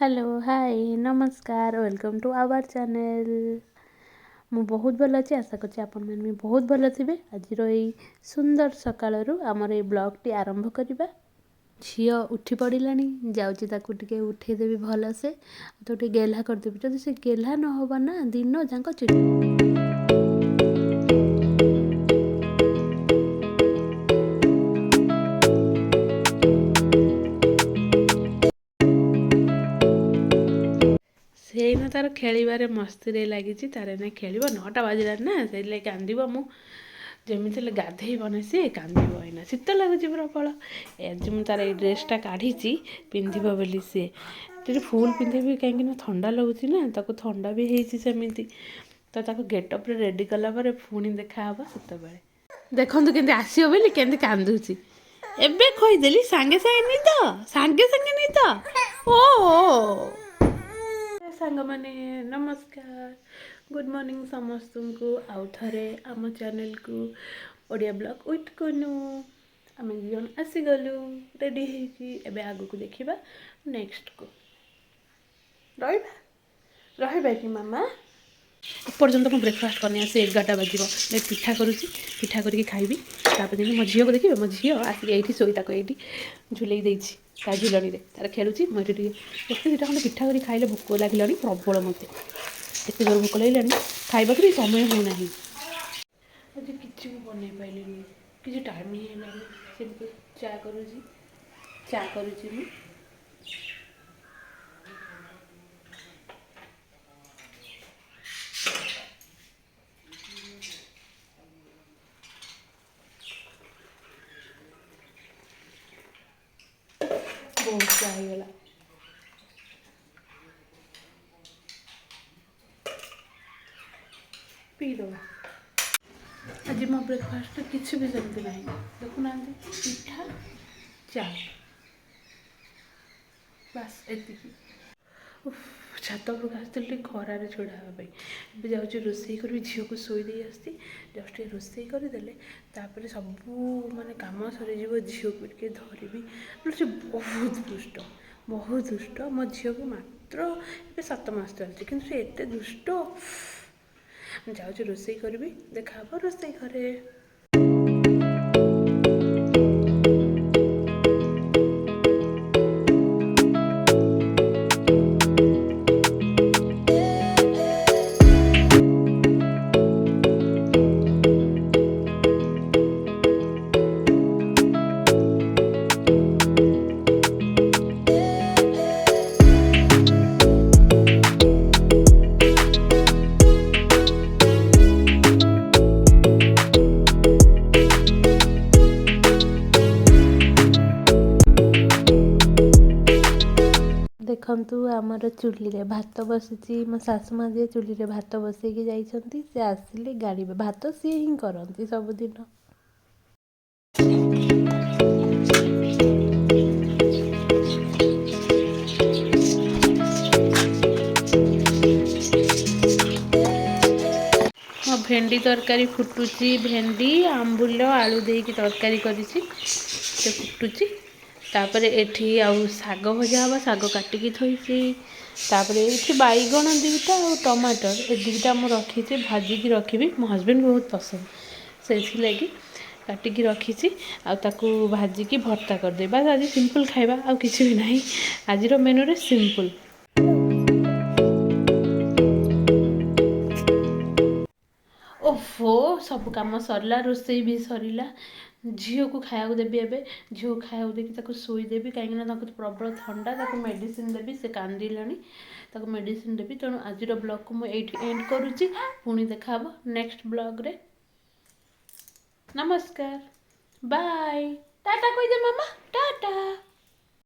Hello hi नमस्कार welcome to our channel. मु बहुत भल अच्छी आशा करछि आपण मन भी बहुत भल थिबे। आज सुंदर सकाळरू आमर ए ब्लॉग टी आरंभ करिबा। झियो उठी पड़िलानी जाउची ताकू टिके उठे देबी भल से तो टिके गेल्हा कर देबी जदि से गेल्हा न होबा ना दिन जांको चिड़ से तार खेल मस्ती लगी तार ना खेल 9टा बाजिला ना से कांद मु जमी गाधे बना सी कांदो एना शीत लगुच प्रबल। आज मुझे तार ड्रेसटा काढ़ी पिंध बोली सी फुल पिंधे कहीं ठंडा लगुच ना ताको ठंडा भी होमती तो गेटअप रेडी कलापर पुणी देखा शीत बेले देखु के आसो बोली के कांदुची एबे खोदेली सांगे सांगे नहीं तो सांगे सांगे नहीं तो ओ सांग माने नमस्कार गुड मॉर्निंग समस्त को आउ थे आम चैनल को ओडिया ब्लॉग विथ कनु आम जन आसीगलु रेडी होबे आगु को देखा नेक्स्ट को रहा कि मामा पर्यंत मुझे ब्रेकफास्ट करनी आसे 11टा बाजिब पिठा करुँची पिठा करके खाइबी तापर मो झील को देखिए मो झील आसिक ये शोई ये झुले देती झुलनी तार खेलुची मुझे देखते खंडे पिठा कर खाइले भोक लगे प्रबल मत एत जोर भोक लगे खाइबा भी समय होना आज कि बन पारे कि टाइम ही है सिंपल चा करुँची बहुत चाहिए पीद आज मो ब्रेकफास्ट किसी भी जमती ना देखुना पिठा चा बस एति छात उपरक आसती खरार छुड़ा हाँपाई जाऊँ रोसे करी झील को शोई दे आसती जस्ट रोसे करदे सब माने कम सर झील को धरबी से बहुत दुष्ट मो झील को मात्र 7 मास चलती कि एत दुष्ट जाऊँ रोसे करी देखा रोसे घरे देखु आमर चुली भात बसी मो सासु माँ जी चुली भात बसैकी जाइछंती से आसिले गाड़ी भात सी ही करती सबुदिन मो भेंडी तरकारी फुटुची भेंडी आंबुल आलू देकी तरकारी करी फुटुची तापर एठी आउ साग भजा हम साग काटिकी थोइसी तापर ये बैगण 2टा और टमाटर ए 2टा मुझे रखी भाजिकी रखी मो हजबैंड बहुत पसंद से लगी काटिकी रखी आकु भाजिकी भर्ता करदे बस आज सिंपल खाइबा आ किसी भी नहीं आज मेनू रे सिंपल ओफो सब कम सरला रोसे भी सरला झील को खाया देवी एवं झील खाया देखिए शोईदेवी कहीं प्रबल ठंडा मेडिसिन देवी से कांदिलानी मेडिसिन देवी तेणु आज ब्लॉग को मुझे एंड करुच्ची पुणी देखा नेक्स्ट ब्लॉग रे नमस्कार बाय टाटा कहीदे मामा टाटा।